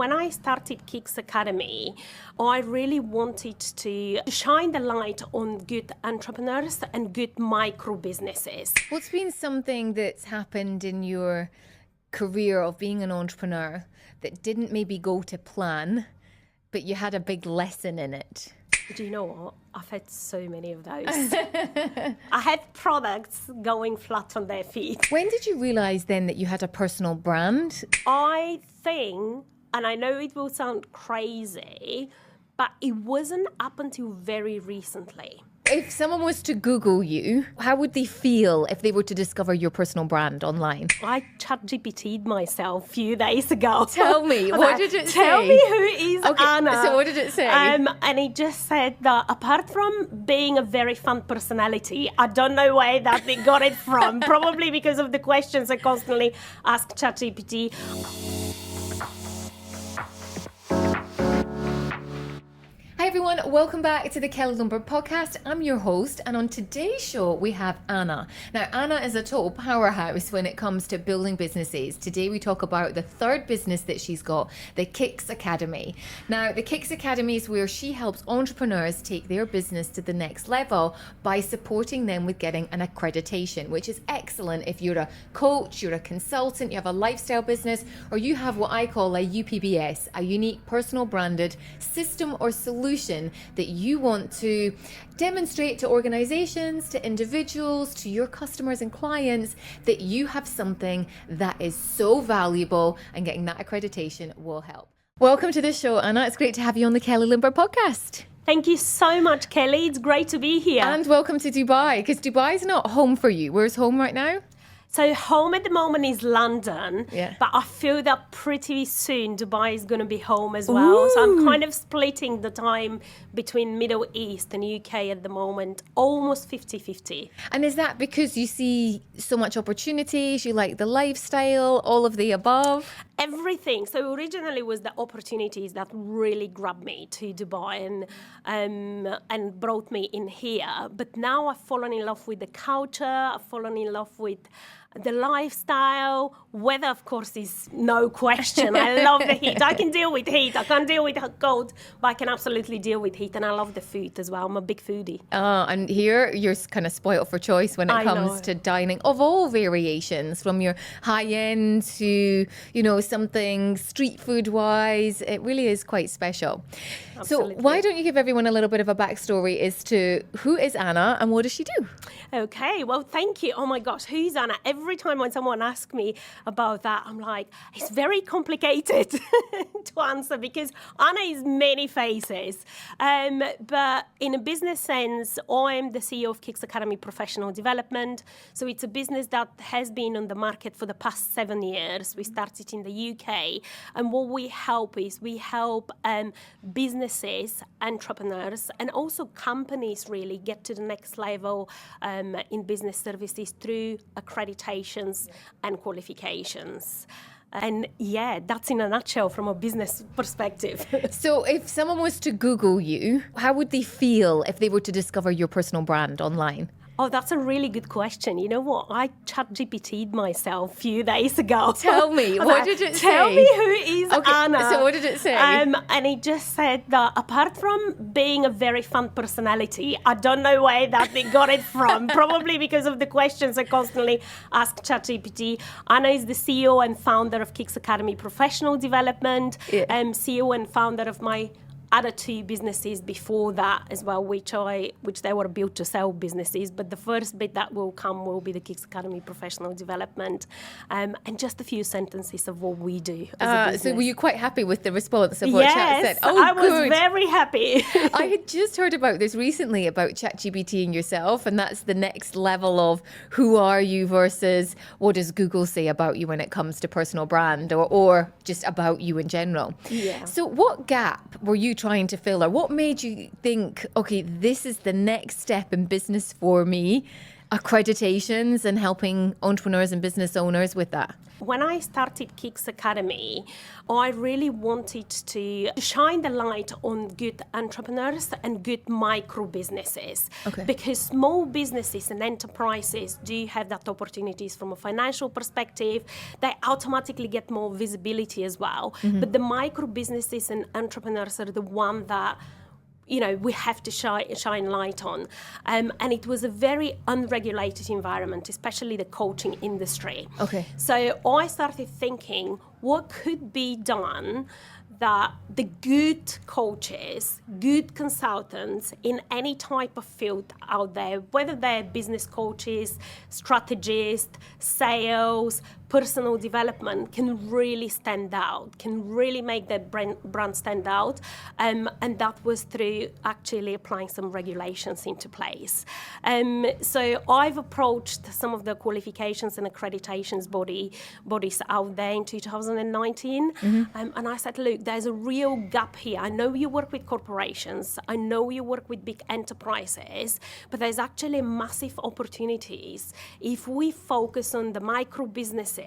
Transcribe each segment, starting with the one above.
When I started Kicks Academy, I really wanted to shine the light on good entrepreneurs and good micro businesses. What's been something that's happened in your career of being an entrepreneur that didn't maybe go to plan, but you had a big lesson in it? Do you know what? I've had so many of those. I had products going flat on their feet. When did you realize then that you had a personal brand? I think, and I know it will sound crazy, but it wasn't up until very recently. If someone was to Google you, how would they feel if they were to discover your personal brand online? I ChatGPT'd myself a few days ago. Tell me, what did it say? Tell me who is Anna. So what did it say? And it just said that apart from being a very fun personality, I don't know where that they got it from. Probably because of the questions I constantly ask ChatGPT. Hi everyone, welcome back to the Kelly Lundberg podcast. I'm your host, and on today's show we have Anna. Now Anna is a total powerhouse when it comes to building businesses. Today we talk about the third business that she's got, the Kicks Academy. Now the Kicks Academy is where she helps entrepreneurs take their business to the next level by supporting them with getting an accreditation, which is excellent if you're a coach, you're a consultant, you have a lifestyle business, or you have what I call a UPBS, a unique personal branded system or solution that you want to demonstrate to organizations, to individuals, to your customers and clients that you have something that is so valuable, and getting that accreditation will help. Welcome to the show, Anna. It's great to have you on the Kelly Lundberg podcast. Thank you so much, Kelly. It's great to be here. And welcome to Dubai, because Dubai is not home for you. Where's home right now? So home at the moment is London, Yeah. but I feel that pretty soon Dubai is going to be home as well. So I'm kind of splitting the time between Middle East and UK at the moment, almost 50-50. And is that because you see so much opportunities, you like the lifestyle, all of the above? Everything. So originally it was the opportunities that really grabbed me to Dubai and brought me in here. But now I've fallen in love with the culture. I've fallen in love with the lifestyle. Weather, of course, is no question. I love the heat. I can deal with heat. I can't deal with cold, but I can absolutely deal with heat. And I love the food as well. I'm a big foodie. And here you're kind of spoiled for choice when it comes to dining of all variations, from your high end to, something street food wise. It really is quite special. Absolutely. So why don't you give everyone a little bit of a backstory as to who is Anna and what does she do? Okay, well, thank you. Oh my gosh, who's Anna? Every time when someone asks me about that, I'm like, it's very complicated to answer because Anna is many faces. But in a business sense, I'm the CEO of Kicks Academy Professional Development. So it's a business that has been on the market for the past 7 years. We started in the UK. And what we help is we help businesses, entrepreneurs, and also companies really get to the next level in business services through accreditations and qualifications. And yeah, that's in a nutshell from a business perspective. So if someone was to Google you, how would they feel if they were to discover your personal brand online? Oh, that's a really good question. You know what? I ChatGPT'd myself a few days ago. Tell me, what did it say? Tell me who is Anna. So what did it say? And it just said that apart from being a very fun personality, I don't know where that they got it from. Probably because of the questions I constantly ask ChatGPT. Anna is the CEO and founder of Kicks Academy Professional Development, CEO and founder of my other two businesses before that as well, which they were built to sell businesses. But the first bit that will come will be the Kicks Academy Professional Development, and just a few sentences of what we do as a business. So were you quite happy with the response of what Chat said? Oh, I was very happy. I had just heard about this recently about ChatGPT and yourself, and that's the next level of who are you versus what does Google say about you when it comes to personal brand or just about you in general. Yeah. So what gap were you trying to fill, or what made you think, okay, this is the next step in business for me, accreditations and helping entrepreneurs and business owners with that? When I started Kicks Academy, I really wanted to shine the light on good entrepreneurs and good micro businesses. Okay. Because small businesses and enterprises do have that opportunities from a financial perspective. They automatically get more visibility as well. But the micro businesses and entrepreneurs are the one that we have to shine light on. And it was a very unregulated environment, especially the coaching industry. Okay. So I started thinking, what could be done that the good coaches, good consultants in any type of field out there, whether they're business coaches, strategists, sales, personal development, can really stand out, can really make their brand stand out. And that was through actually applying some regulations into place. So I've approached some of the qualifications and accreditations bodies out there in 2019. And I said, look, there's a real gap here. I know you work with corporations. I know you work with big enterprises, but there's actually massive opportunities if we focus on the micro businesses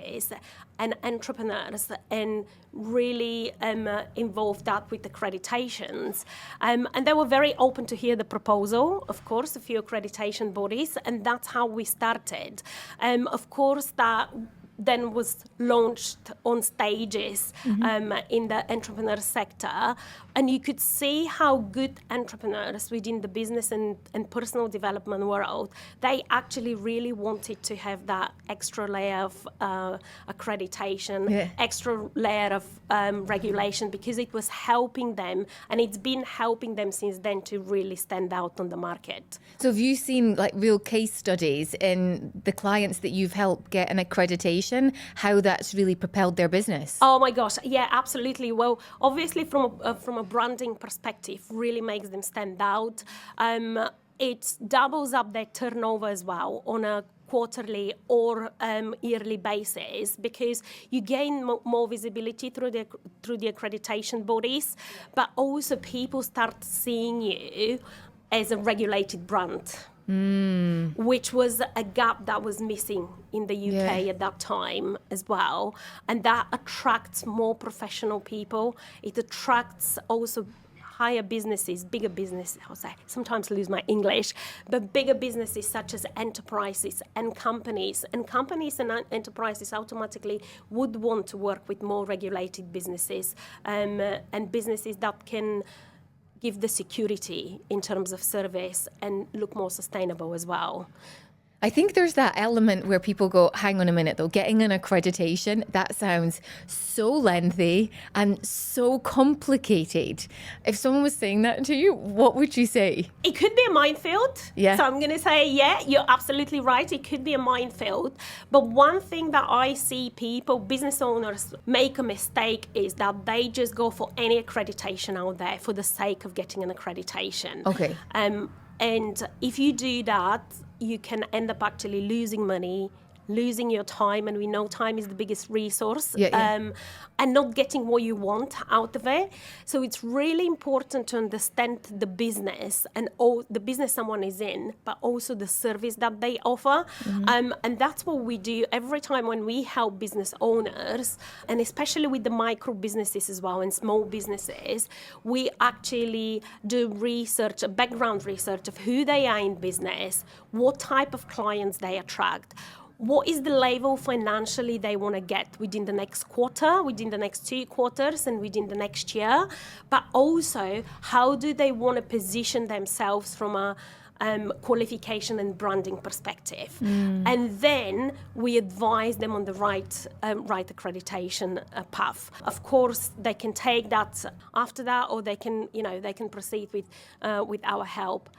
and entrepreneurs and really involve that with accreditations. And they were very open to hear the proposal, of course, a few accreditation bodies, and that's how we started. Of course, that then was launched on stages in the entrepreneur sector. And you could see how good entrepreneurs within the business and personal development world, they actually really wanted to have that extra layer of accreditation, extra layer of regulation, because it was helping them, and it's been helping them since then to really stand out on the market. So have you seen like real case studies in the clients that you've helped get an accreditation, how that's really propelled their business? Oh my gosh, yeah, absolutely. Well, obviously from a branding perspective, really makes them stand out. It doubles up their turnover as well on a quarterly or yearly basis, because you gain more visibility through the accreditation bodies, but also people start seeing you as a regulated brand. Which was a gap that was missing in the UK at that time as well. And that attracts more professional people. It attracts also higher businesses, bigger businesses, I sometimes lose my English, but bigger businesses such as enterprises and companies. And companies and enterprises automatically would want to work with more regulated businesses and businesses that can give the security in terms of service and look more sustainable as well. I think there's that element where people go, hang on a minute though, getting an accreditation, that sounds so lengthy and so complicated. If someone was saying that to you, what would you say? It could be a minefield. Yeah. So I'm going to say, yeah, you're absolutely right. It could be a minefield. But one thing that I see people, business owners, make a mistake is that they just go for any accreditation out there for the sake of getting an accreditation. Okay. And if you do that, you can end up actually losing money, losing your time, and we know time is the biggest resource, and not getting what you want out of it. So it's really important to understand the business and all the business someone is in, but also the service that they offer. And that's what we do every time when we help business owners, and especially with the micro businesses as well and small businesses, we actually do research, a background research of who they are in business, what type of clients they attract, what is the level financially they want to get within the next quarter, within the next 2 quarters, and within the next year, but also how do they want to position themselves from a qualification and branding perspective. And then we advise them on the right accreditation path. Of course, they can take that after that, or they can proceed with our help.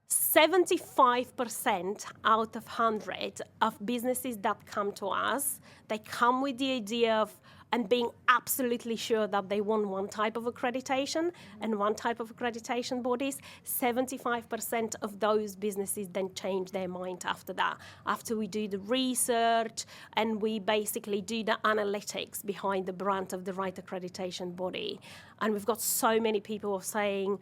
75% out of 100 of businesses that come to us, they come with the idea of and being absolutely sure that they want one type of accreditation and one type of accreditation bodies. 75% of those businesses then change their mind after that. After we do the research and we basically do the analytics behind the brand of the right accreditation body. And we've got so many people saying,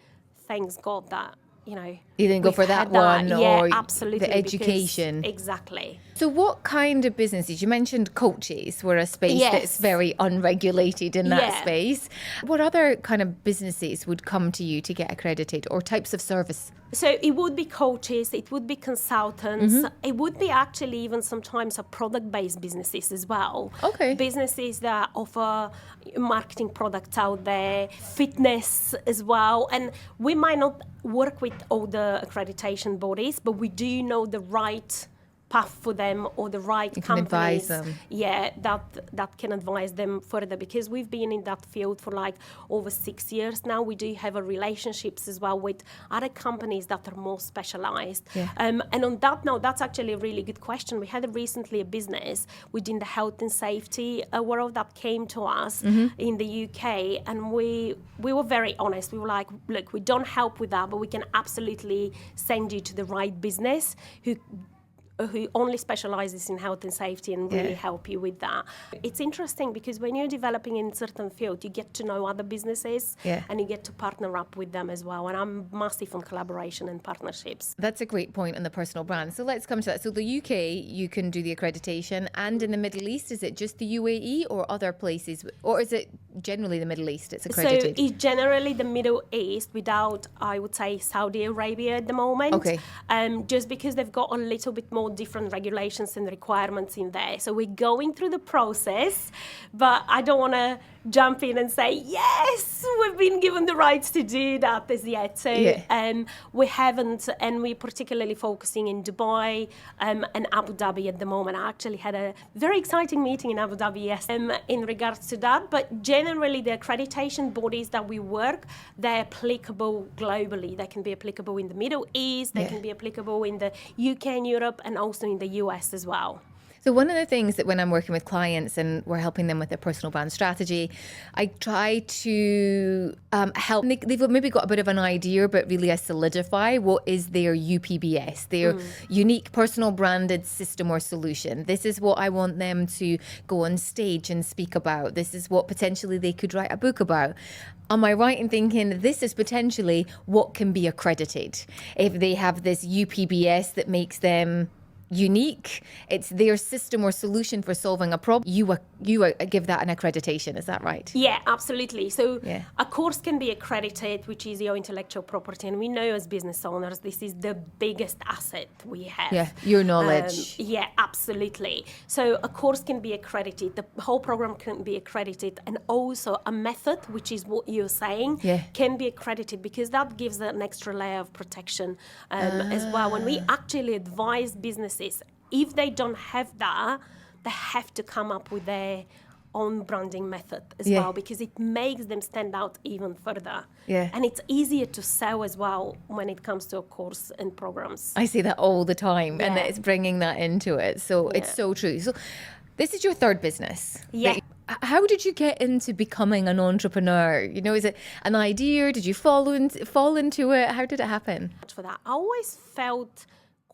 thanks God that You didn't go we've for that had one yeah, or absolutely, the education. Exactly. So what kind of businesses? You mentioned coaches were a space that's very unregulated in that space. What other kind of businesses would come to you to get accredited, or types of service? So it would be coaches, it would be consultants, it would be actually even sometimes a product-based businesses as well. Okay. Businesses that offer marketing products out there, fitness as well. And we might not work with all the accreditation bodies, but we do know the right path for them, or the right companies, that can advise them further, because we've been in that field for like over 6 years now. We do have relationships as well with other companies that are more specialized. And on that note, that's actually a really good question. We had recently a business within the health and safety world that came to us in the UK, and we were very honest. We were like, look, we don't help with that, but we can absolutely send you to the right business who only specializes in health and safety and really help you with that. It's interesting because when you're developing in a certain field, you get to know other businesses and you get to partner up with them as well. And I'm massive on collaboration and partnerships. That's a great point on the personal brand. So let's come to that. So the UK, you can do the accreditation, and in the Middle East, is it just the UAE or other places? Or is it generally the Middle East it's accredited? So it's generally the Middle East, without, I would say, Saudi Arabia at the moment. Okay. Just because they've got a little bit more different regulations and requirements in there. So we're going through the process, but I don't want to jump in and say, yes, we've been given the rights to do that as yet. So we haven't, and we're particularly focusing in Dubai and Abu Dhabi at the moment. I actually had a very exciting meeting in Abu Dhabi in regards to that, but generally the accreditation bodies that we work, they're applicable globally. They can be applicable in the Middle East, they can be applicable in the UK and Europe, and also in the US as well. So one of the things that when I'm working with clients and we're helping them with their personal brand strategy, I try to help. They've maybe got a bit of an idea, but really I solidify what is their UPBS, their unique personal branded system or solution. This is what I want them to go on stage and speak about. This is what potentially they could write a book about. Am I right in thinking this is potentially what can be accredited? If they have this UPBS that makes them unique, it's their system or solution for solving a problem, you give that an accreditation. Is that right? Yeah, absolutely. So a course can be accredited, which is your intellectual property, and we know as business owners this is the biggest asset we have. Yeah, your knowledge. Yeah, absolutely. So a course can be accredited, the whole program can be accredited, and also a method, which is what you're saying, can be accredited, because that gives an extra layer of protection as well. When we actually advise businesses, if they don't have that, they have to come up with their own branding method as well, because it makes them stand out even further. And it's easier to sell as well when it comes to a course and programs. I see that all the time, and it's bringing that into it. So it's so true. So this is your third business. How did you get into becoming an entrepreneur? You know, is it an idea? Did you fall into it? How did it happen? For that, I always felt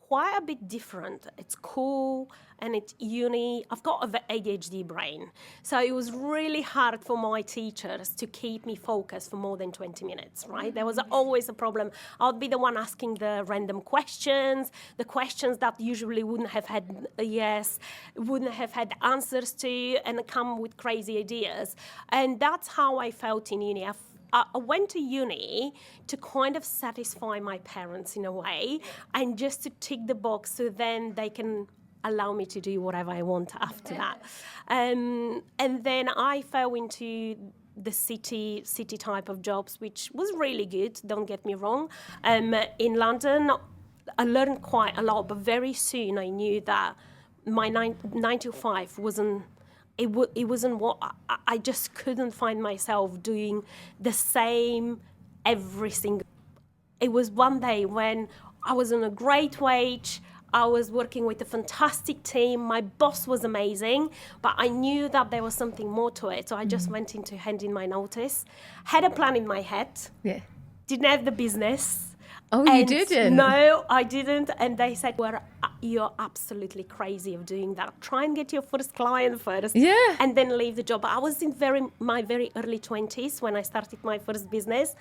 quite a bit different. It's cool and it's uni. I've got an ADHD brain. So it was really hard for my teachers to keep me focused for more than 20 minutes, right? There was always a problem. I'd be the one asking the random questions, the questions that usually wouldn't have had a yes, wouldn't have had answers to, and come with crazy ideas. And that's how I felt in uni. I went to uni to kind of satisfy my parents in a way, and just to tick the box so then they can allow me to do whatever I want after that. And then I fell into the city type of jobs, which was really good, don't get me wrong. In London, I learned quite a lot, but very soon I knew that my 9 to 5 wasn't... It wasn't what I just couldn't find myself doing the same every single. It was one day when I was on a great wage. I was working with a fantastic team. My boss was amazing, but I knew that there was something more to it. So I just went into handing my notice. Had a plan in my head. Yeah. Didn't have the business. Oh, you didn't? No, I didn't. And they said, well, you're absolutely crazy of doing that. Try and get your first client first. Yeah. And then leave the job. I was in my very early 20s when I started my first business.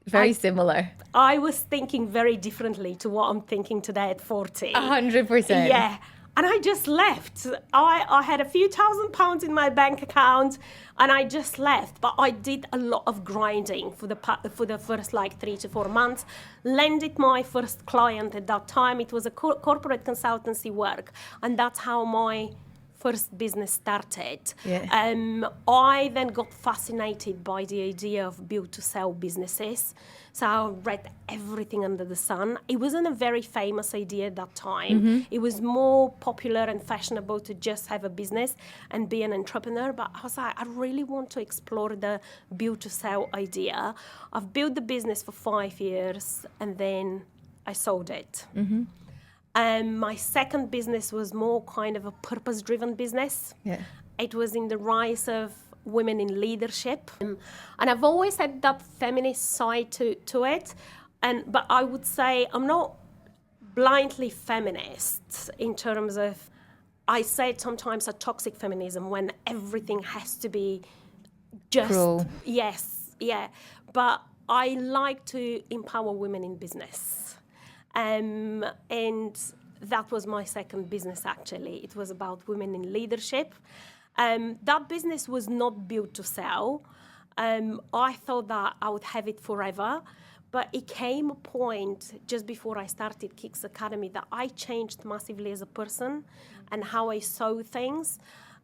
Very similar. I was thinking very differently to what I'm thinking today at 40. 100%. Yeah. And I just left. I had a few £1,000s in my bank account and I just left. But I did a lot of grinding for the first 3 to 4 months. Landed my first client at that time. It was a corporate consultancy work. And that's how my first business started. Yeah. I then got fascinated by the idea of build to sell businesses. So I read everything under the sun. It wasn't a very famous idea at that time. It was more popular and fashionable to just have a business and be an entrepreneur. But I was like, I really want to explore the build to sell idea. I've built the business for 5 years and then I sold it. My second business was more kind of a purpose-driven business. Yeah. It was in the rise of women in leadership. And I've always had that feminist side to it. But I would say I'm not blindly feminist in terms of, I say sometimes a toxic feminism when everything has to be just... Cruel. Yes, yeah. But I like to empower women in business. And that was my second business, actually. It was about women in leadership. That business was not built to sell. I thought that I would have it forever. But it came a point just before I started Kicks Academy that I changed massively as a person and how I saw things.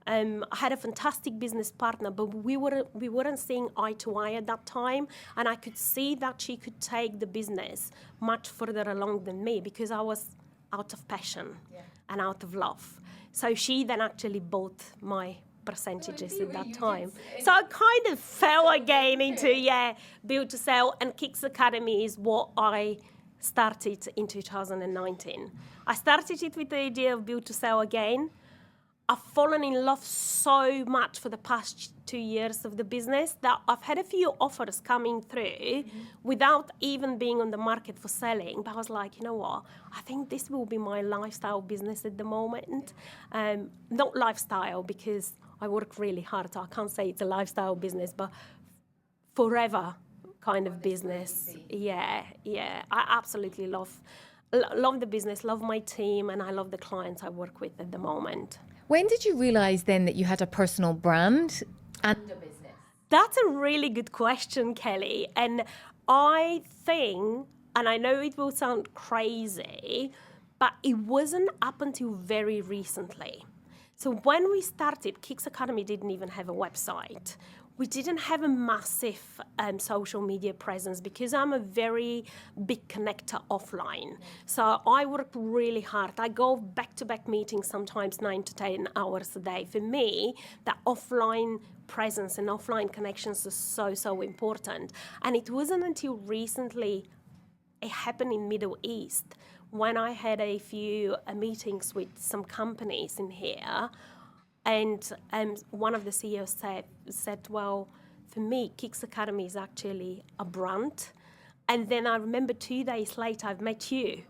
I had a fantastic business partner, but we weren't seeing eye to eye at that time. And I could see that she could take the business much further along than me because I was out of passion and out of love. So she then actually bought my percentages at that time. So I kind of fell again into, build to sell, and Kicks Academy is what I started in 2019. I started it with the idea of build to sell again. I've fallen in love so much for the past 2 years of the business that I've had a few offers coming through without even being on the market for selling. But I was like, you know what? I think this will be my lifestyle business at the moment. Not lifestyle because I work really hard. So I can't say it's a lifestyle business, but forever kind of business. Yeah. I absolutely love the business, love my team, and I love the clients I work with at the moment. When did you realize then that you had a personal brand and a business? That's a really good question, Kelly. And I think, and I know it will sound crazy, but it wasn't up until very recently. So when we started, Kicks Academy didn't even have a website. We didn't have a massive social media presence because I'm a very big connector offline. So I work really hard. I go back-to-back meetings, sometimes 9 to 10 hours a day. For me, that offline presence and offline connections are so important. And it wasn't until recently it happened in Middle East when I had a few meetings with some companies in here. And one of the CEOs said, well, for me, Kicks Academy is actually a brand. And then I remember 2 days later, I've met you.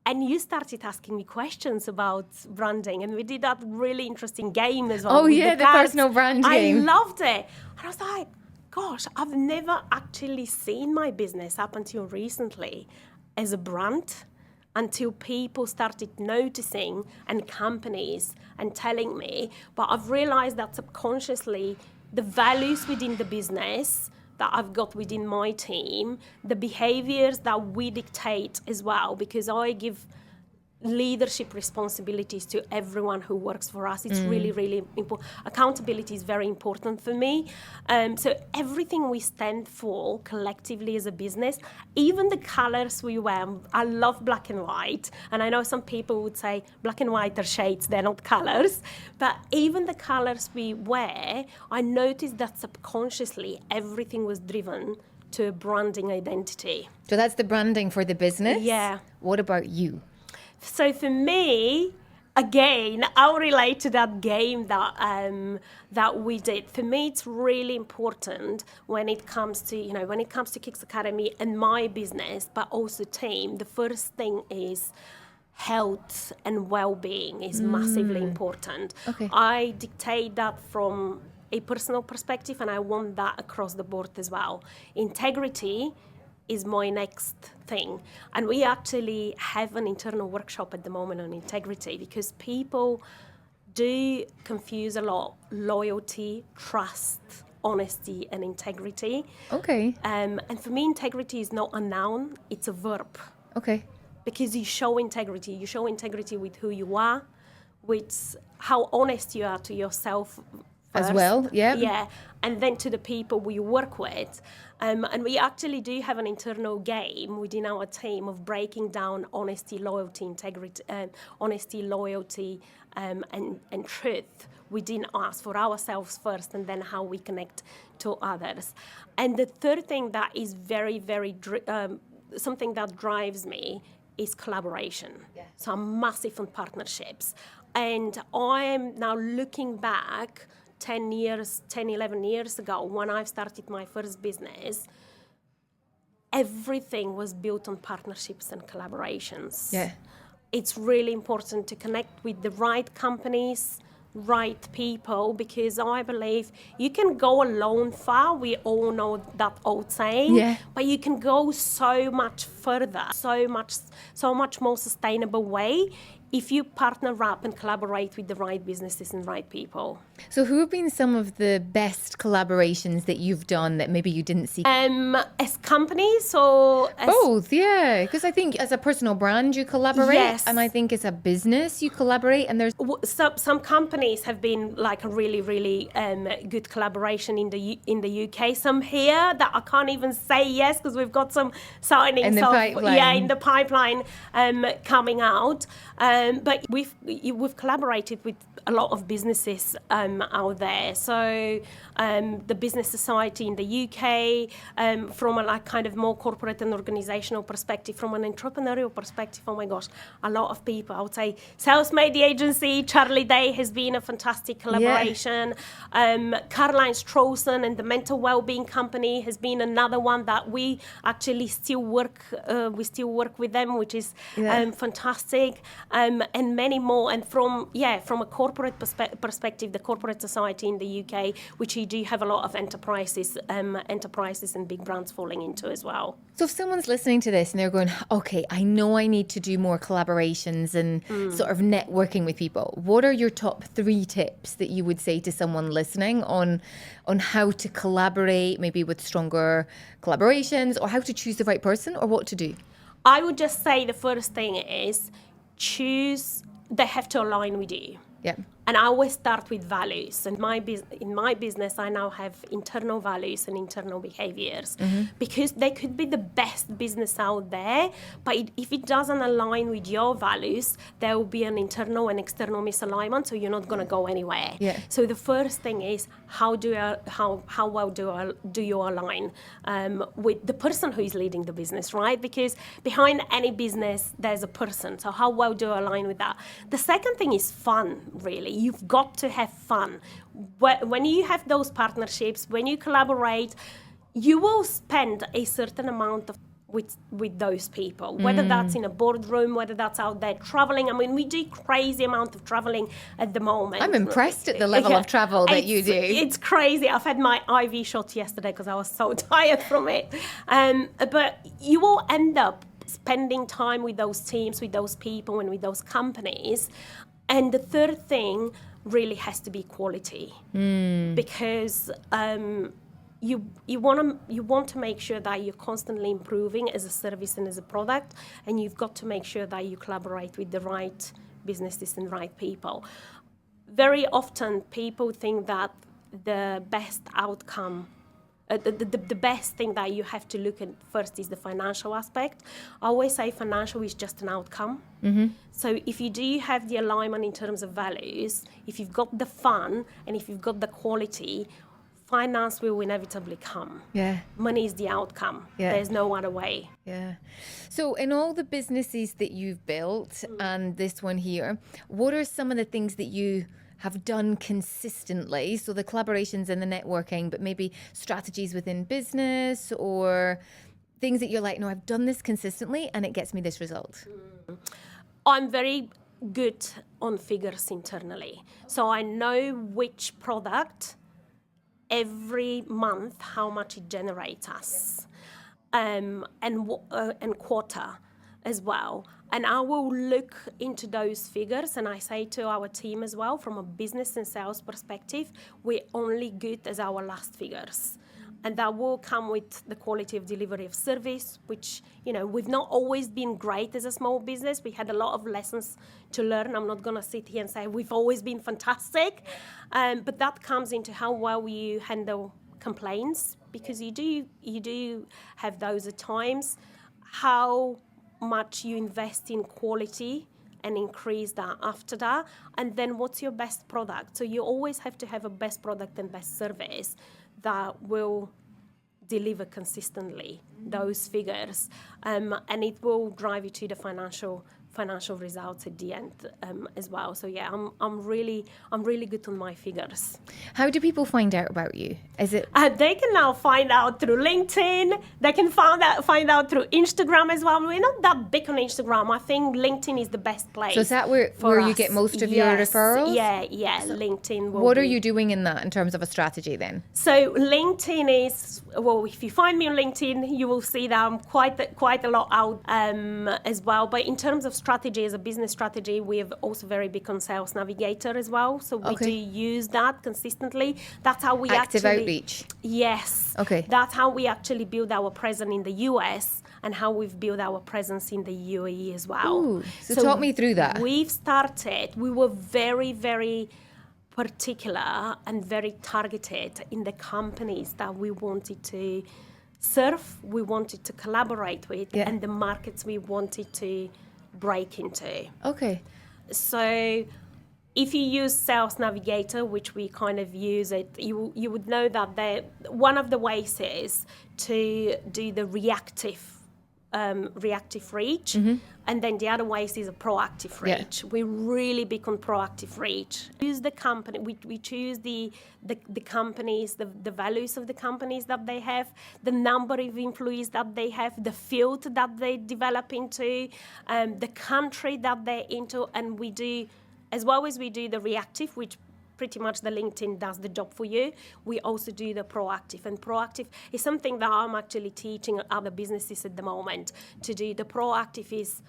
And you started asking me questions about branding. And we did that really interesting game as well. Oh, yeah, the personal brand game. I loved it. And I was like, gosh, I've never actually seen my business up until recently as a brand, until people started noticing and companies and telling me. But I've realized that subconsciously the values within the business that I've got within my team, the behaviors that we dictate as well, because I give leadership responsibilities to everyone who works for us. It's really important. Accountability is very important for me. So everything we stand for collectively as a business, even the colors we wear, I love black and white. And I know some people would say black and white are shades, they're not colors. But even the colors we wear, I noticed that subconsciously everything was driven to a branding identity. So that's the branding for the business? Yeah. What about you? So for me, again, I'll relate to that game that we did. For me, it's really important when it comes to Kicks Academy and my business, but also team. The first thing is health and well-being is massively important. Okay. I dictate that from a personal perspective, and I want that across the board as well. Integrity is my next thing. And we actually have an internal workshop at the moment on integrity, because people do confuse a lot loyalty, trust, honesty, and integrity. Okay. And for me, integrity is not a noun, it's a verb. Okay. Because you show integrity. You show integrity with who you are, with how honest you are to yourself first. As well, yeah. Yeah, and then to the people we work with. And we actually do have an internal game within our team of breaking down honesty, loyalty, integrity, honesty, loyalty, and truth within us for ourselves first, and then how we connect to others. And the third thing that is very, very something that drives me is collaboration. Yeah. So I'm massive on partnerships. And I'm now looking back 10, 11 years ago, when I started my first business, everything was built on partnerships and collaborations. Yeah. It's really important to connect with the right companies, right people, because I believe you can go alone far. We all know that old saying, yeah. But you can go so much further, so much more sustainable way if you partner up and collaborate with the right businesses and right people. So who have been some of the best collaborations that you've done that maybe you didn't see? As companies or as... Both, yeah. Because I think as a personal brand you collaborate, Yes. and I think as a business you collaborate, and there's... Some companies have been like a really, really good collaboration in the UK. Some here that I can't even say yes, because we've got some signings in the pipeline coming out. But we've collaborated with a lot of businesses out there. So the Business Society in the UK, from a like kind of more corporate and organizational perspective, from an entrepreneurial perspective, oh my gosh, a lot of people. I would say Sales Made Agency, Charlie Day has been a fantastic collaboration. Yeah. Caroline Strawson and the Mental Wellbeing Company has been another one that we actually still work with them, which is fantastic. And many more. And from a corporate perspective, the Corporate Society in the UK, which you do have a lot of enterprises and big brands falling into as well. So if someone's listening to this and they're going, okay, I know I need to do more collaborations and sort of networking with people, what are your top 3 tips that you would say to someone listening on how to collaborate, maybe with stronger collaborations, or how to choose the right person, or what to do? I would just say the first thing is they have to align with you. Yeah. And I always start with values. And in my business, I now have internal values and internal behaviors, because they could be the best business out there, but if it doesn't align with your values, there will be an internal and external misalignment, so you're not going to go anywhere. Yeah. So the first thing is how well do you align with the person who is leading the business, right? Because behind any business, there's a person. So how well do you align with that? The second thing is fun, really. You've got to have fun. When you have those partnerships, when you collaborate, you will spend a certain amount of with those people, whether that's in a boardroom, whether that's out there traveling. I mean, we do crazy amount of traveling at the moment. I'm impressed at the level of travel that you do. It's crazy. I've had my IV shot yesterday because I was so tired from it. But you will end up spending time with those teams, with those people, and with those companies. And the third thing really has to be quality, because you want to make sure that you're constantly improving as a service and as a product, and you've got to make sure that you collaborate with the right businesses and right people. Very often, people think that the best outcome. The best thing that you have to look at first is the financial aspect. I always say financial is just an outcome. So if you do have the alignment in terms of values, if you've got the fun, and if you've got the quality, finance will inevitably come. Yeah. Money is the outcome. Yeah. There's no other way. Yeah. So in all the businesses that you've built and this one here, what are some of the things that you have done consistently? So the collaborations and the networking, but maybe strategies within business or things that you're like, no, I've done this consistently and it gets me this result. I'm very good on figures internally. So I know which product every month, how much it generates us. and quarter as well. And I will look into those figures, and I say to our team as well, from a business and sales perspective, we're only good as our last figures. And that will come with the quality of delivery of service, which, we've not always been great as a small business. We had a lot of lessons to learn. I'm not going to sit here and say we've always been fantastic. But that comes into how well you handle complaints, because you do have those at times. How much you invest in quality and increase that after that. And then what's your best product? So you always have to have a best product and best service that will deliver consistently those figures, and it will drive you to the financial results at the end as well. So yeah, I'm really good on my figures. How do people find out about you? Is it they can now find out through LinkedIn. They can find out through Instagram as well. We're not that big on Instagram. I think LinkedIn is the best place. So is that where you get most of your referrals? Yeah. So LinkedIn. What are you doing in that in terms of a strategy then? So LinkedIn is, if you find me on LinkedIn, you will see that I'm quite a lot out as well. But in terms of strategy, as a business strategy, we have also very big on Sales Navigator as well. So we do use that consistently. That's how we active outreach. Yes. Okay. That's how we actually build our presence in the US and how we've built our presence in the UAE as well. Ooh, so talk me through that. We were very, very particular and very targeted in the companies that we wanted to serve, we wanted to collaborate with, and the markets we wanted to break into. Okay. So if you use Sales Navigator, which we kind of use it, you would know that one of the ways is to do the reactive reach, and then the other ways is a proactive reach. We're really big on proactive reach. Choose the company. We choose the companies, the values of the companies that they have, the number of employees that they have, the field that they develop into, the country that they're into, and we do, as well as we do the reactive, which pretty much the LinkedIn does the job for you, we also do the proactive. And proactive is something that I'm actually teaching other businesses at the moment to do. The proactive is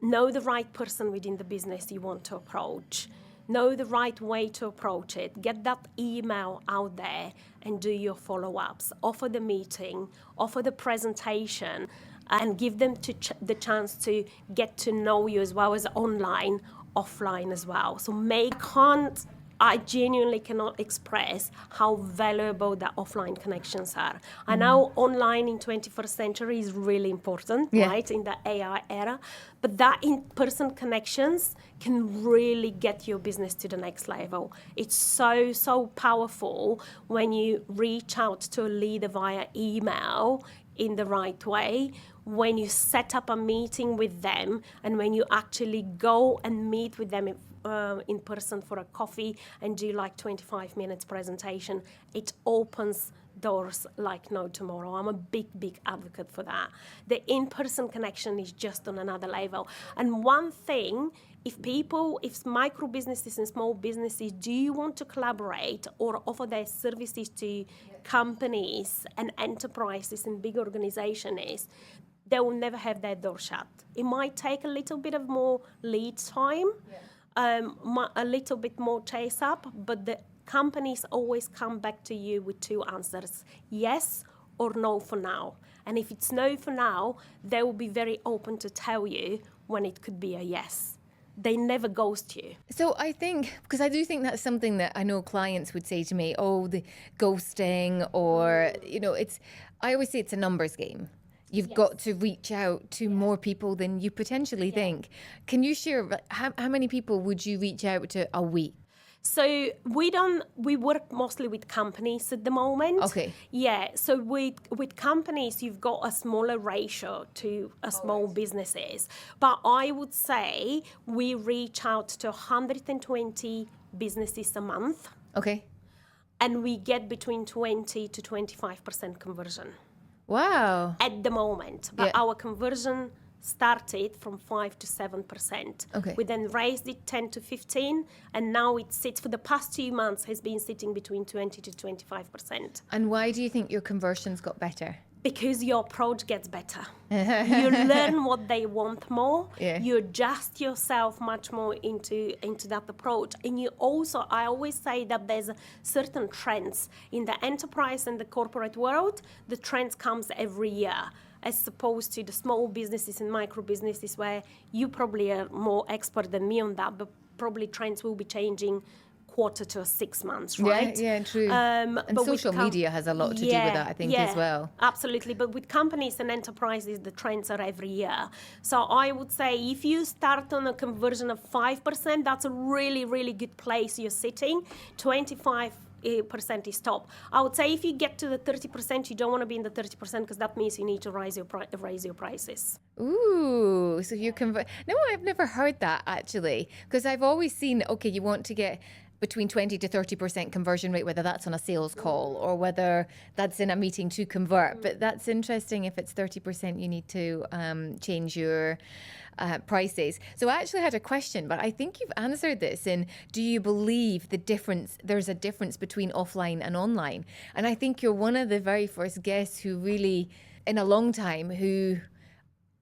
know the right person within the business you want to approach, know the right way to approach it, get that email out there and do your follow-ups, offer the meeting, offer the presentation, and give them the chance to get to know you as well as online, offline as well. So I genuinely cannot express how valuable the offline connections are. I know online in 21st century is really important, right, in the AI era, but that in-person connections can really get your business to the next level. It's so powerful when you reach out to a leader via email in the right way, when you set up a meeting with them, and when you actually go and meet with them in person for a coffee and do like 25 minutes presentation. It opens doors like no tomorrow. I'm a big advocate for that. The in-person connection is just on another level. And one thing, if micro businesses and small businesses do want to collaborate or offer their services to companies and enterprises and big organizations, they will never have their door shut. It might take a little bit of more lead time, a little bit more chase up, but the companies always come back to you with two answers, yes or no for now. And if it's no for now, they will be very open to tell you when it could be a yes. They never ghost you. So I think, because I do think that's something that I know clients would say to me, the ghosting, or, I always say it's a numbers game. You've got to reach out to more people than you potentially think. Can you share how many people would you reach out to a week? So we work mostly with companies at the moment. Okay. Yeah. So with companies, you've got a smaller ratio to small businesses. But I would say we reach out to 120 businesses a month. Okay. And we get between 20 to 25% conversion. Wow. At the moment. But our conversion started from 5 to 7%. Okay. We then raised it 10 to 15, and now it sits for the past 2 months has been sitting between 20 to 25%. And why do you think your conversions got better? Because your approach gets better. You learn what they want more. Yeah. You adjust yourself much more into that approach. And you also, I always say that there's certain trends in the enterprise and the corporate world. The trends comes every year, as opposed to the small businesses and micro businesses where you probably are more expert than me on that, but probably trends will be changing quarter to 6 months, right? Yeah, true. And social media has a lot to do with that, I think, as well. Absolutely. But with companies and enterprises, the trends are every year. So I would say if you start on a conversion of 5%, that's a really, really good place you're sitting. 25% is top. I would say if you get to the 30%, you don't want to be in the 30% because that means you need to raise your prices. Ooh, so you convert. No, I've never heard that actually, because I've always seen, okay, you want to get between 20 to 30% conversion rate, whether that's on a sales call or whether that's in a meeting to convert. But that's interesting. If it's 30%, you need to change your prices. So I actually had a question, but I think you've answered this. And do you believe there's a difference between offline and online? And I think you're one of the very first guests who really, in a long time, who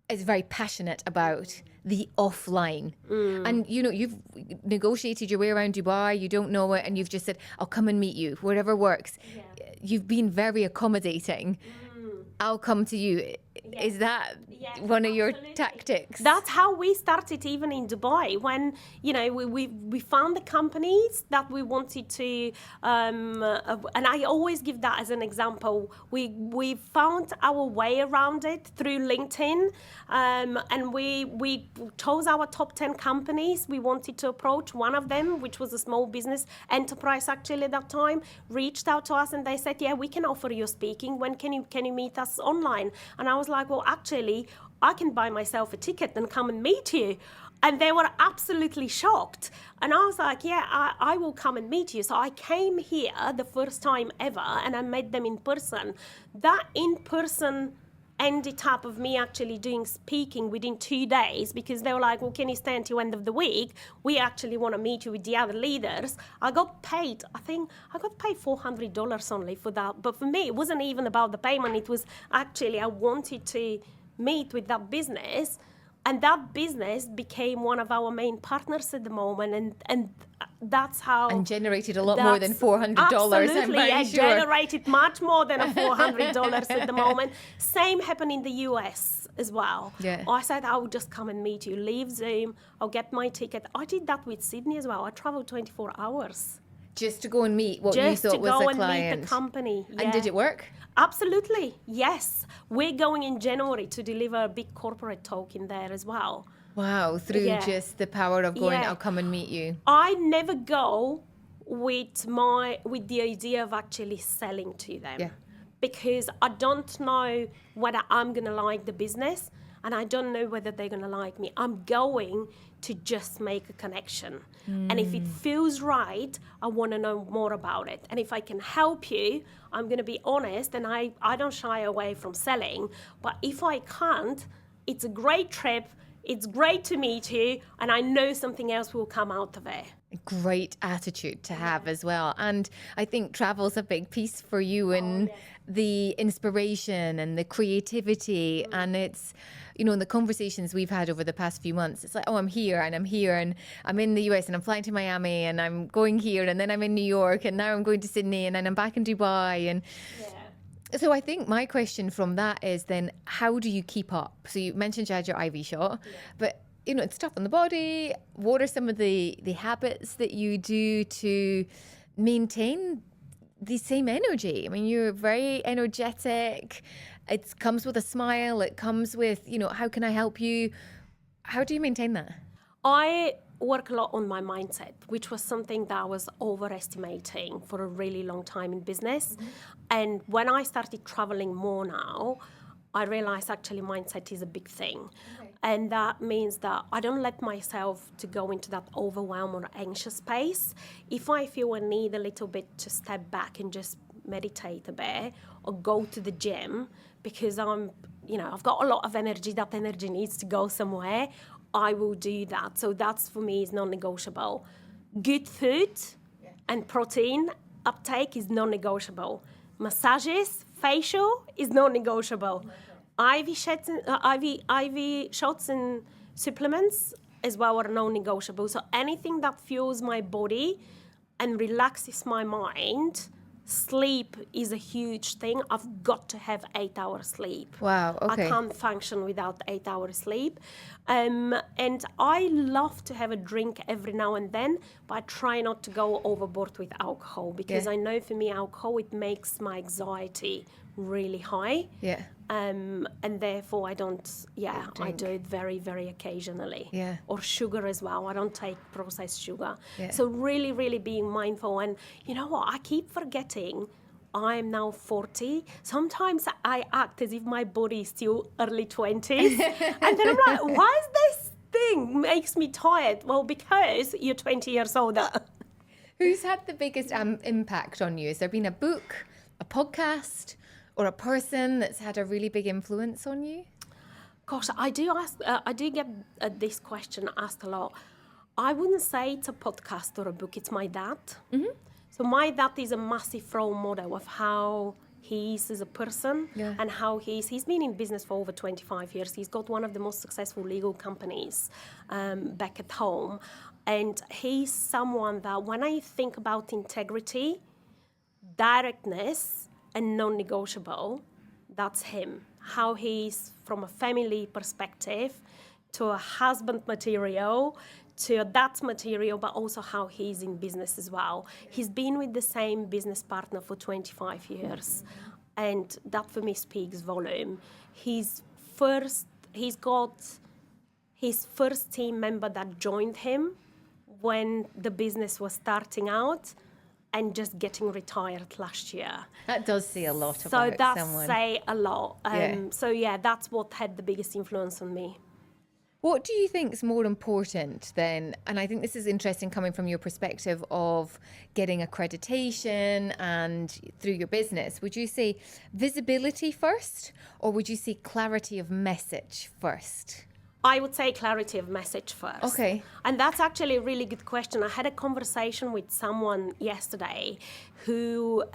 is very passionate about the offline. And you've negotiated your way around Dubai, you don't know it, and you've just said, I'll come and meet you, wherever works. You've been very accommodating. I'll come to you. Is that one of your tactics? That's how we started even in Dubai when, we found the companies that we wanted to, and I always give that as an example. We found our way around it through LinkedIn, and we chose our top 10 companies we wanted to approach. One of them, which was a small business enterprise actually at that time, reached out to us and they said, we can offer you speaking. When can you meet us online? And I was like, well, actually, I can buy myself a ticket and come and meet you. And they were absolutely shocked. And I was like, I will come and meet you. So I came here the first time ever and I met them in person. That in-person ended up of me actually doing speaking within 2 days because they were like, well, can you stay until end of the week? We actually want to meet you with the other leaders. I got paid, I think I got paid $400 only for that. But for me, it wasn't even about the payment. It was actually, I wanted to meet with that business. And that business became one of our main partners at the moment. And that's how... And generated a lot more than $400, absolutely, I'm very sure. Generated much more than $400 at the moment. Same happened in the US as well. Yeah. I said, I will just come and meet you, leave Zoom, I'll get my ticket. I did that with Sydney as well. I traveled 24 hours. Just to go and meet what you thought was a client. Just to go and meet the company. And did it work? Absolutely, yes. We're going in January to deliver a big corporate talk in there as well. Wow, through just the power of going, I'll come and meet you. I never go with the idea of actually selling to them. Yeah. Because I don't know whether I'm going to like the business and I don't know whether they're going to like me. I'm going to just make a connection. And if it feels right, I want to know more about it. And if I can help you, I'm going to be honest, and I don't shy away from selling. But if I can't, it's a great trip. It's great to meet you, and I know something else will come out of it. Great attitude to have as well. And I think travel's a big piece for you and the inspiration and the creativity. And it's, in the conversations we've had over the past few months, it's like, I'm here and I'm in the US and I'm flying to Miami and I'm going here and then I'm in New York and now I'm going to Sydney and then I'm back in Dubai. And so I think my question from that is then, how do you keep up? So you mentioned you had your IV shot, but it's tough on the body. What are some of the habits that you do to maintain the same energy? I mean, you're very energetic. It comes with a smile. It comes with, how can I help you? How do you maintain that? I work a lot on my mindset, which was something that I was overestimating for a really long time in business. And when I started traveling more now, I realized actually mindset is a big thing. And that means that I don't let myself to go into that overwhelm or anxious space. If I feel I need a little bit to step back and just meditate a bit or go to the gym because I've got a lot of energy, that energy needs to go somewhere, I will do that. So that's for me is non-negotiable. Good food and protein uptake is non-negotiable. Massages, facial is non-negotiable. IV shots and supplements as well are non-negotiable. So anything that fuels my body and relaxes my mind, sleep is a huge thing. I've got to have 8 hours sleep. Wow, okay. I can't function without 8 hours sleep. And I love to have a drink every now and then, but I try not to go overboard with alcohol because I know for me, alcohol, it makes my anxiety really high. Yeah. And therefore I don't I do it very, very occasionally. Yeah. Or sugar as well. I don't take processed sugar. Yeah. So really, really being mindful. And you know what? I keep forgetting I am now 40. Sometimes I act as if my body is still early 20s. And then I'm like, why is this thing makes me tired? Well, because you're 20 years older. Who's had the biggest impact on you? Has there been a book, a podcast, or a person that's had a really big influence on you? Gosh, I do get this question asked a lot. I wouldn't say it's a podcast or a book. It's my dad. Mm-hmm. So my dad is a massive role model of how he is as a person and how he's been in business for over 25 years. He's got one of the most successful legal companies back at home. And he's someone that when I think about integrity, directness, and non-negotiable, that's him. How he's from a family perspective to a husband material to a dad material, but also how he's in business as well. He's been with the same business partner for 25 years. And that for me speaks volume. He's got his first team member that joined him when the business was starting out and just getting retired last year. That does say a lot about someone. So that say a lot. That's what had the biggest influence on me. What do you think is more important then? And I think this is interesting coming from your perspective of getting accreditation and through your business. Would you say visibility first, or would you say clarity of message first? I would say clarity of message first. Okay. And that's actually a really good question. I had a conversation with someone yesterday who,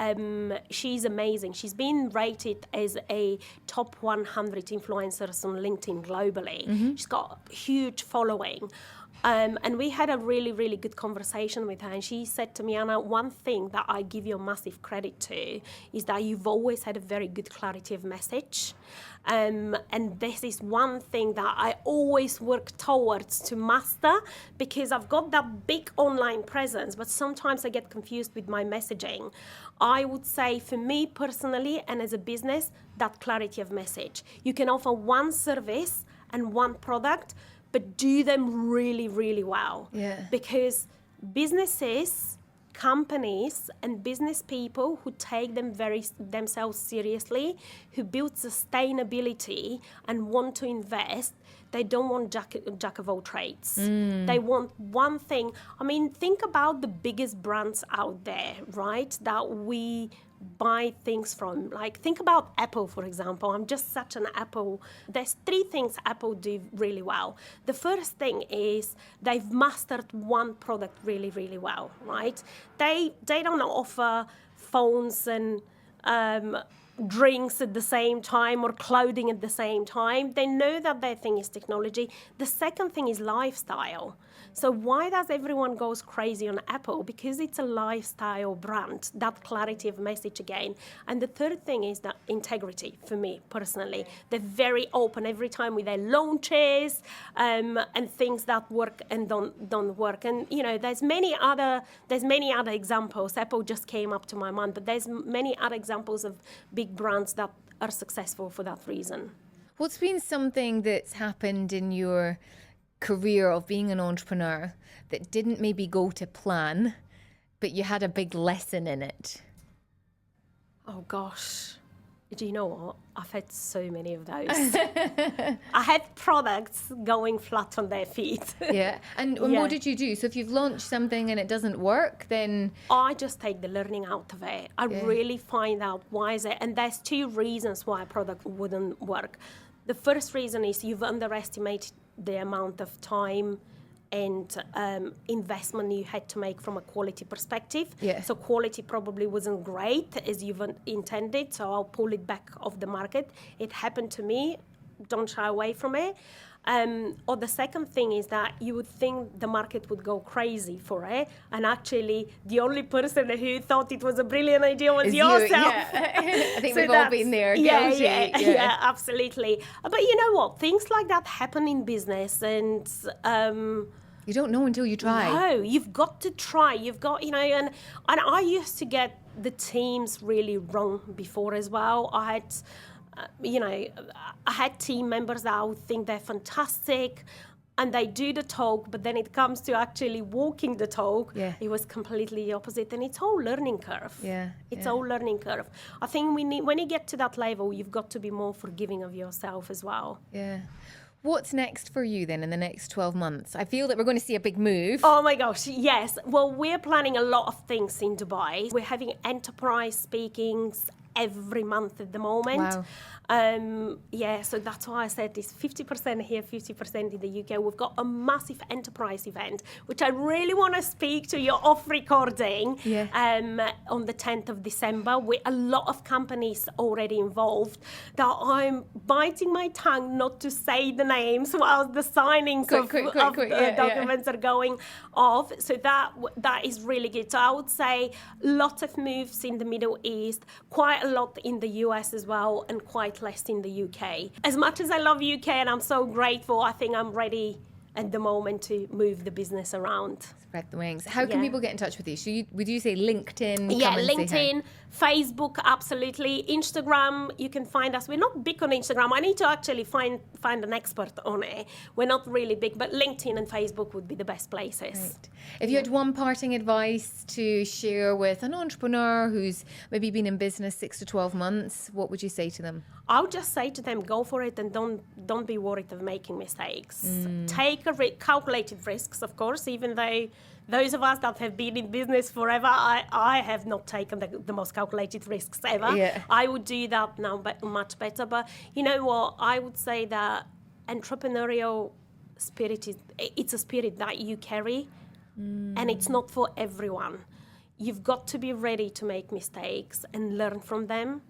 she's amazing. She's been rated as a top 100 influencers on LinkedIn globally. Mm-hmm. She's got a huge following. And we had a really, really good conversation with her. And she said to me, Anna, one thing that I give you massive credit to is that you've always had a very good clarity of message. And this is one thing that I always work towards to master because I've got that big online presence, but sometimes I get confused with my messaging. I would say for me personally and as a business, that clarity of message. You can offer one service and one product, but do them really, really well. Yeah. Because businesses, companies, and business people who take themselves seriously, who build sustainability and want to invest, they don't want jack of all trades. They want one thing. I mean, think about the biggest brands out there, right, that we buy things from. Like, think about Apple, for example. I'm just such an Apple. There's 3 things Apple do really well. The first thing is they've mastered one product really, really well, right? They don't offer phones and drinks at the same time or clothing at the same time. They know that their thing is technology. The second thing is lifestyle. So why does everyone goes crazy on Apple? Because it's a lifestyle brand, that clarity of message again. And the third thing is that integrity for me personally. They're very open every time with their launches and things that work and don't work. And you know, there's many other examples. Apple just came up to my mind, but there's many other examples of big brands that are successful for that reason. What's been something that's happened in your career of being an entrepreneur that didn't maybe go to plan, but you had a big lesson in it? Oh gosh, do you know what? I've had so many of those. I had products going flat on their feet. Yeah, and what did you do? So if you've launched something and it doesn't work, then I just take the learning out of it. I really find out why is it, and there's 2 reasons why a product wouldn't work. The first reason is you've underestimated the amount of time and investment you had to make from a quality perspective. Yeah. So quality probably wasn't great as you've intended, so I'll pull it back off the market. It happened to me. Don't shy away from it. Or the second thing is that you would think the market would go crazy for it, and actually the only person who thought it was a brilliant idea was yourself. Yeah. I think we've all been there. Yeah, absolutely. But you know what? Things like that happen in business, and you don't know until you try. no, you've got to try. You've got, and I used to get the teams really wrong before as well. I had team members that I would think they're fantastic and they do the talk, but then it comes to actually walking the talk, it was completely the opposite. And it's all learning curve. It's all learning curve. I think when you get to that level, you've got to be more forgiving of yourself as well. Yeah. What's next for you then in the next 12 months? I feel that we're going to see a big move. Oh my gosh, yes. Well, we're planning a lot of things in Dubai. We're having enterprise speakings every month at the moment. Wow. So that's why I said it's 50% here, 50% in the UK. We've got a massive enterprise event, which I really want to speak to you off recording on the 10th of December, with a lot of companies already involved, that I'm biting my tongue not to say the names while the signings of documents are going off. So that is really good. So I would say lots of moves in the Middle East, quite a lot in the US as well, and quite less in the UK. As much as I love UK and I'm so grateful, I think I'm ready at the moment to move the business around. Spread the wings. How can people get in touch with you? Would you say LinkedIn? Yeah, LinkedIn, Facebook, absolutely. Instagram, you can find us. We're not big on Instagram. I need to actually find an expert on it. We're not really big, but LinkedIn and Facebook would be the best places. Right. If you had one parting advice to share with an entrepreneur who's maybe been in business 6 to 12 months, what would you say to them? I would just say to them, go for it and don't be worried of making mistakes. Take calculated risks, of course, even though those of us that have been in business forever, I have not taken the most calculated risks ever. Yeah. I would do that now much better. But you know what? I would say that entrepreneurial spirit it's a spirit that you carry, and it's not for everyone. You've got to be ready to make mistakes and learn from them.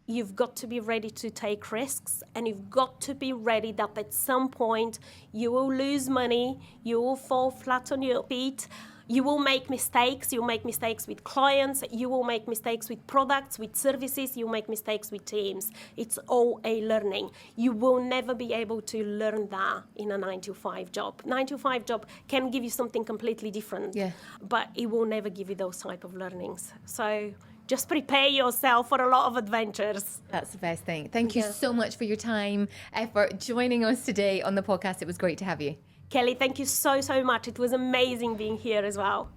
You've got to be ready to take risks, and you've got to be ready that at some point you will lose money, you will fall flat on your feet, you will make mistakes. You'll make mistakes with clients, you will make mistakes with products, with services, you'll make mistakes with teams. It's all a learning. You will never be able to learn that in a 9-to-5 job. 9-to-5 job can give you something completely different, but it will never give you those type of learnings. So just prepare yourself for a lot of adventures. That's the best thing. Thank you so much for your time, effort, joining us today on the podcast. It was great to have you. Kelly, thank you so much. It was amazing being here as well.